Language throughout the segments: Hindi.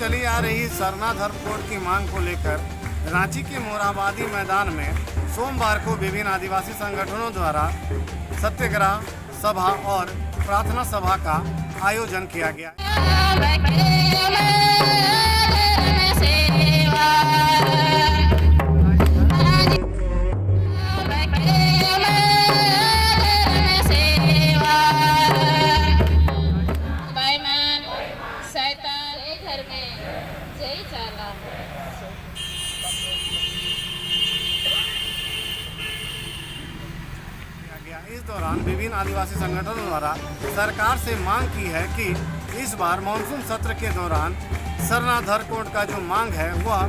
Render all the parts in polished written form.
चली आ रही सरना धर्म कोड की मांग को लेकर रांची के मोरहाबादी मैदान में सोमवार को विभिन्न आदिवासी संगठनों द्वारा सत्याग्रह सभा और प्रार्थना सभा का आयोजन किया गया। इस दौरान विभिन्न आदिवासी संगठनों द्वारा सरकार से मांग की है कि इस बार मानसून सत्र के दौरान सरना धर्म कोड का जो मांग है वह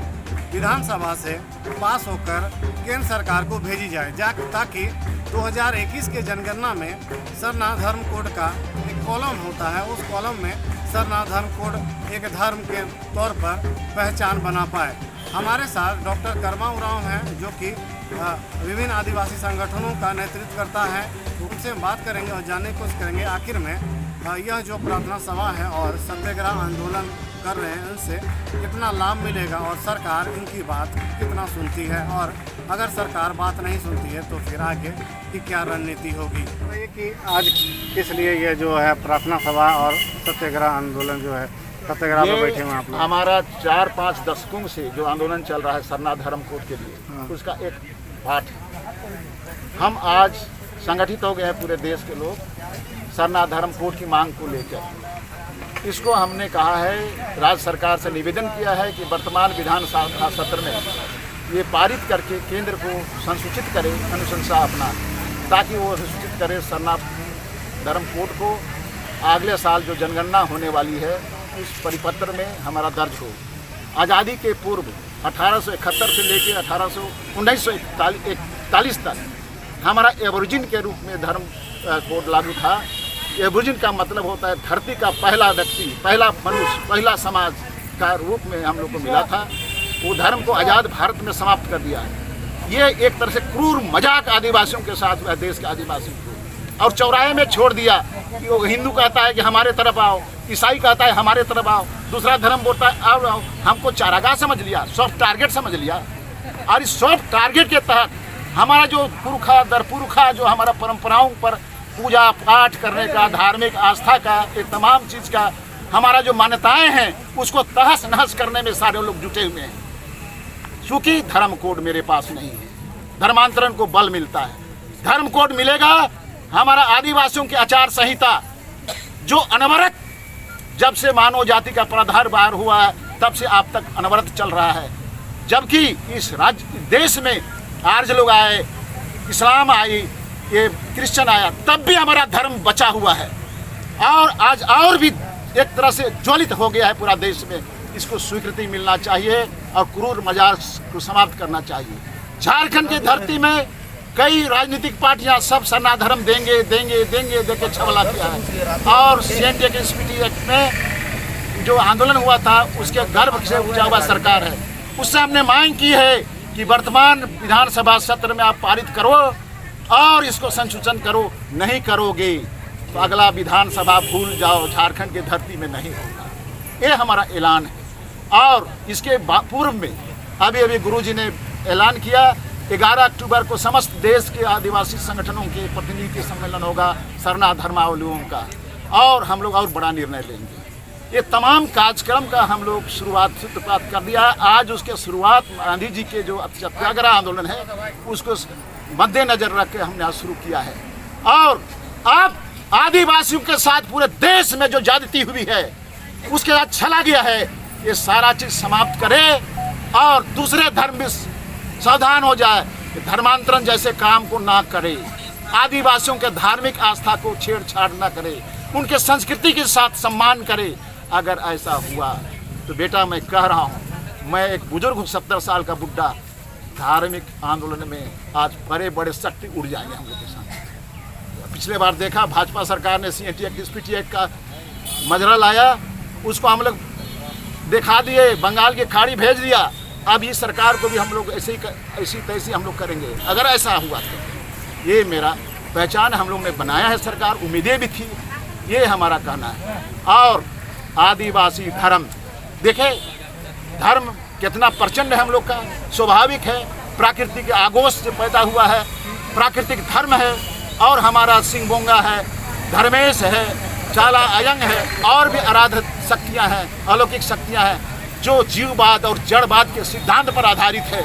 विधानसभा से पास होकर केंद्र सरकार को भेजी जाए ताकि 2021 के जनगणना में सरना धर्म कोड का एक कॉलम होता है, उस कॉलम में सरना धर्म कोड एक धर्म के तौर पर पहचान बना पाए। हमारे साथ डॉक्टर कर्मा उरांव हैं जो कि विभिन्न आदिवासी संगठनों का नेतृत्व करता है। उनसे बात करेंगे और जानने की कोशिश करेंगे आखिर में यह जो प्रार्थना सभा है और सत्याग्रह आंदोलन कर रहे हैं उनसे कितना लाभ मिलेगा और सरकार इनकी बात कितना सुनती है, और अगर सरकार बात नहीं सुनती है तो फिर आगे की क्या रणनीति होगी। तो ये कि आज किस लिए ये जो है प्रार्थना सभा और सत्याग्रह आंदोलन जो है सत्याग्रह में बैठे हुए आप लोग? हमारा 4-5 दशकों से जो आंदोलन चल रहा है सरना धर्म कोड के लिए, उसका एक पाठ है। हम आज संगठित हो गए हैं पूरे देश के लोग सरना धर्म कोड की मांग को लेकर। इसको हमने कहा है, राज्य सरकार से निवेदन किया है कि वर्तमान विधानसभा सत्र में ये पारित करके केंद्र को संसूचित करे, अनुशंसा अपना, ताकि वो अनुसूचित करे सरना धर्म कोड को अगले साल जो जनगणना होने वाली है उस परिपत्र में हमारा दर्ज हो। आज़ादी के पूर्व 1871 से लेकर 1941 तक हमारा एबोरिजिन के रूप में धर्म कोड लागू था। एबोरिजिन का मतलब होता है धरती का पहला व्यक्ति, पहला मनुष्य, पहला समाज का रूप में हम लोग को मिला था। वो धर्म को आज़ाद भारत में समाप्त कर दिया है। ये एक तरह से क्रूर मजाक आदिवासियों के साथ हुआ, देश के आदिवासियों को, और चौराहे में छोड़ दिया कि वो हिंदू कहता है कि हमारे तरफ आओ, ईसाई कहता है हमारे तरफ आओ, दूसरा धर्म बोलता है आओ। हमको चारागाह समझ लिया, सॉफ्ट टारगेट समझ लिया। और इस सॉफ्ट टारगेट के तहत हमारा जो पुरखा दर पुरखा जो हमारा परंपराओं पर पूजा पाठ करने का, धार्मिक आस्था का, एक तमाम चीज़ का हमारा जो मान्यताएं हैं उसको तहस नहस करने में सारे लोग जुटे हुए हैं। क्योंकि धर्म कोड मेरे पास नहीं है, धर्मांतरण को बल मिलता है। धर्म कोड मिलेगा, हमारा आदिवासियों की आचार संहिता जो अनवरत जब से मानव जाति का प्रादुर्भाव हुआ है तब से आप तक अनवरत चल रहा है। जबकि इस राज्य देश में आर्य लोग आए, इस्लाम आई, ये क्रिश्चियन आया, तब भी हमारा धर्म बचा हुआ है और आज और भी एक तरह से ज्वलित हो गया है पूरा देश में। इसको स्वीकृति मिलना चाहिए और क्रूर मजाक को समाप्त करना चाहिए। झारखंड की धरती में कई राजनीतिक पार्टियां सब सरना धर्म देंगे देंगे देंगे देके छवला किया है, और सीएनडीए के एसपीटी एक्ट में जो आंदोलन हुआ था उसके गर्भ से उठा हुआ सरकार है। उससे हमने मांग की है कि वर्तमान विधानसभा सत्र में आप पारित करो और इसको संशोधन करो। नहीं करोगे तो अगला विधानसभा भूल जाओ, झारखंड की धरती में नहीं होगा। ये हमारा ऐलान है। और इसके पूर्व में अभी गुरुजी ने ऐलान किया 11 अक्टूबर को समस्त देश के आदिवासी संगठनों के प्रतिनिधि सम्मेलन होगा सरना धर्मावलंबियों का, और हम लोग और बड़ा निर्णय लेंगे। ये तमाम कार्यक्रम का हम लोग सूत्रपात कर दिया। आज उसके शुरुआत गांधी जी के जो सत्याग्रह आंदोलन है उसको मद्देनजर रख के हमने आज शुरू किया है। और अब आदिवासियों के साथ पूरे देश में जो ज्यादती हुई है उसके साथ चला गया है, ये सारा चीज समाप्त करे और दूसरे धर्म भी सावधान हो जाए, धर्मांतरण जैसे काम को ना करे, आदिवासियों के धार्मिक आस्था को छेड़छाड़ ना करे, उनके संस्कृति के साथ सम्मान करे। अगर ऐसा हुआ तो बेटा मैं कह रहा हूँ, मैं एक बुजुर्ग हूँ, 70 साल का बुढ़ा, धार्मिक आंदोलन में आज बड़े बड़े शक्ति उड़ जाएंगे हम लोग के साथ। पिछले बार देखा भाजपा सरकार ने सीएनडीए एसपीटी का मजरा लाया, उसको हम लोग दिखा दिए, बंगाल की खाड़ी भेज दिया। अब इस सरकार को भी हम लोग ऐसी तैसी हम लोग करेंगे अगर ऐसा हुआ तो। ये मेरा पहचान हम लोग ने बनाया है, सरकार उम्मीदें भी थी, ये हमारा कहना है। और आदिवासी धर्म देखे धर्म कितना प्रचंड है हम लोग का, स्वाभाविक है, प्राकृतिक आगोश से पैदा हुआ है, प्राकृतिक धर्म है। और हमारा सिंहबोंगा है, धर्मेश है, चाला अयंग है, और भी आराधित शक्तियाँ हैं, अलौकिक शक्तियाँ हैं जो जीववाद और जड़वाद के सिद्धांत पर आधारित है।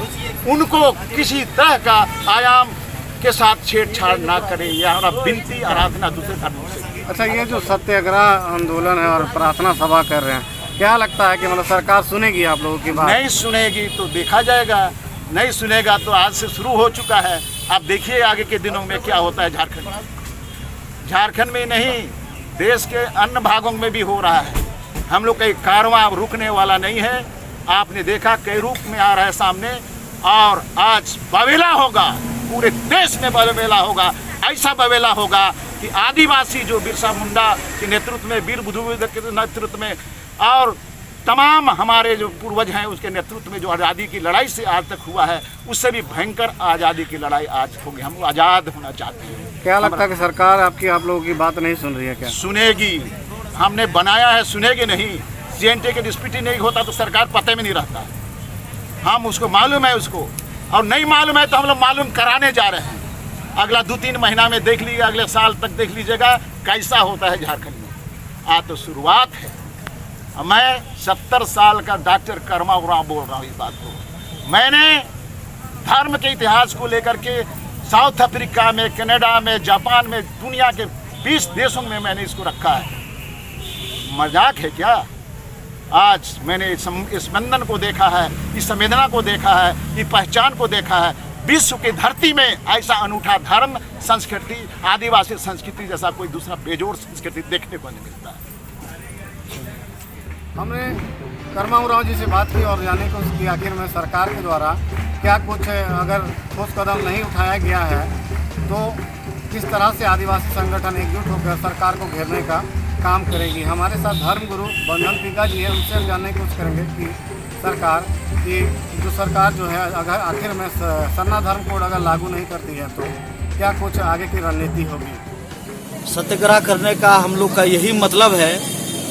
उनको किसी तरह का आयाम के साथ छेड़छाड़ ना करें, यह हमारा विनती आराधना दूसरे धर्मों से। अच्छा, ये जो सत्याग्रह आंदोलन है और प्रार्थना सभा कर रहे हैं, क्या लगता है कि मतलब सरकार सुनेगी आप लोगों की बात? नहीं सुनेगी तो देखा जाएगा, नहीं सुनेगा तो आज से शुरू हो चुका है। आप देखिए आगे के दिनों में क्या होता है झारखंड में। झारखंड में नहीं, देश के अन्य भागों में भी हो रहा है। हम लोग का एक कारवां रुकने वाला नहीं है। आपने देखा कई रूप में आ रहा है सामने, और आज बवेला होगा, पूरे देश में बवेला होगा। ऐसा बवेला होगा कि आदिवासी जो बिरसा मुंडा के नेतृत्व में, वीर बुद्धू के नेतृत्व में, और तमाम हमारे जो पूर्वज हैं उसके नेतृत्व में जो आज़ादी की लड़ाई से आज तक हुआ है, उससे भी भयंकर आज़ादी की लड़ाई आज होगी। हम आज़ाद होना चाहते हैं। क्या लगता है कि सरकार आपकी आप लोगों की बात नहीं सुन रही है? क्या सुनेगी? हमने बनाया है, सुनेगी नहीं। CNT के डिस्प्यूटी नहीं होता तो सरकार पते में नहीं रहता। हम उसको मालूम है उसको, और नहीं मालूम है तो हम लोग मालूम कराने जा रहे हैं। अगला 2-3 महीना में देख लीजिए, अगले साल तक देख लीजिएगा कैसा होता है झारखंड में। आज तो शुरुआत है। मैं 70 साल का डॉक्टर कर्मा उरांव बोल रहा हूँ इस बात को। मैंने धर्म के इतिहास को लेकर के साउथ अफ्रीका में, कनाडा में, जापान में, दुनिया के 20 देशों में मैंने इसको रखा है। मजाक है क्या? आज मैंने इस बंधन को देखा है, इस संवेदना को देखा है, इस पहचान को देखा है। विश्व की धरती में ऐसा अनूठा धर्म, संस्कृति, आदिवासी संस्कृति जैसा कोई दूसरा बेजोड़ संस्कृति देखने को नहीं मिलता है। हमने कर्मा उरांव जी से बात की और जानने की कोशिश की आखिर में सरकार के द्वारा क्या कुछ अगर ठोस कदम नहीं उठाया गया है तो किस तरह से आदिवासी संगठन एकजुट होकर सरकार को घेरने का काम करेगी। हमारे साथ धर्मगुरु बंधन टीका जी है, उनसे हम जानने की कोशिश करेंगे कि सरकार जो है अगर आखिर में सरना धर्म कोड अगर लागू नहीं करती है तो क्या कुछ आगे की रणनीति होगी। सत्याग्रह करने का हम लोग का यही मतलब है,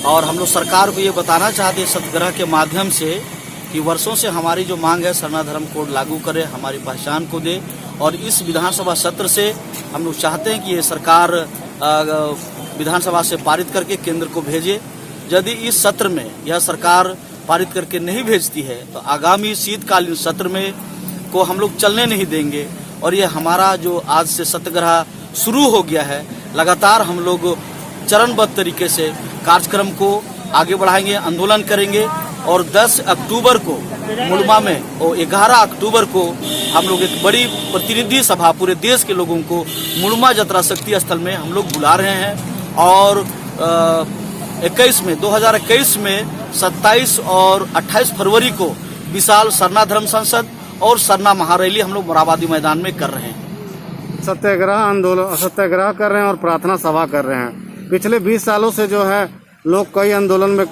और हम लोग सरकार को ये बताना चाहते हैं सत्याग्रह के माध्यम से कि वर्षों से हमारी जो मांग है सरना धर्म कोड लागू करे, हमारी पहचान को दे। और इस विधानसभा सत्र से हम लोग चाहते हैं कि ये सरकार विधानसभा से पारित करके केंद्र को भेजे। यदि इस सत्र में यह सरकार पारित करके नहीं भेजती है तो आगामी शीतकालीन सत्र में को हम लोग चलने नहीं देंगे। और ये हमारा जो आज से सत्याग्रह शुरू हो गया है, लगातार हम लोग चरणबद्ध तरीके से कार्यक्रम को आगे बढ़ाएंगे, आंदोलन करेंगे। और 10 अक्टूबर को मुलमा में और 11 अक्टूबर को हम लोग एक बड़ी प्रतिनिधि सभा पूरे देश के लोगों को मुलमा जतरा शक्ति स्थल में हम लोग बुला रहे हैं। और 2021 में 27 और 28 फरवरी को विशाल सरना धर्म संसद और सरना महारैली हम लोग मोराबादी मैदान में कर रहे हैं। सत्याग्रह कर रहे हैं और प्रार्थना सभा कर रहे हैं। पिछले 20 सालों से जो है लोग कई आंदोलन में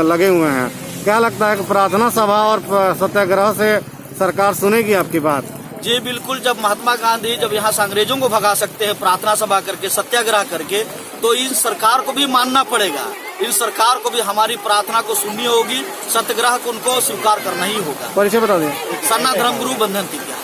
लगे हुए हैं। क्या लगता है कि प्रार्थना सभा और सत्याग्रह से सरकार सुनेगी आपकी बात? जी बिल्कुल। जब महात्मा गांधी जब यहाँ से अंग्रेजों को भगा सकते हैं प्रार्थना सभा करके, सत्याग्रह करके, तो इन सरकार को भी मानना पड़ेगा। इन सरकार को भी हमारी प्रार्थना को सुननी होगी, सत्याग्रह को उनको स्वीकार करना ही होगा। परिचय बता दें। सरना धर्मगुरु बंधन टीका।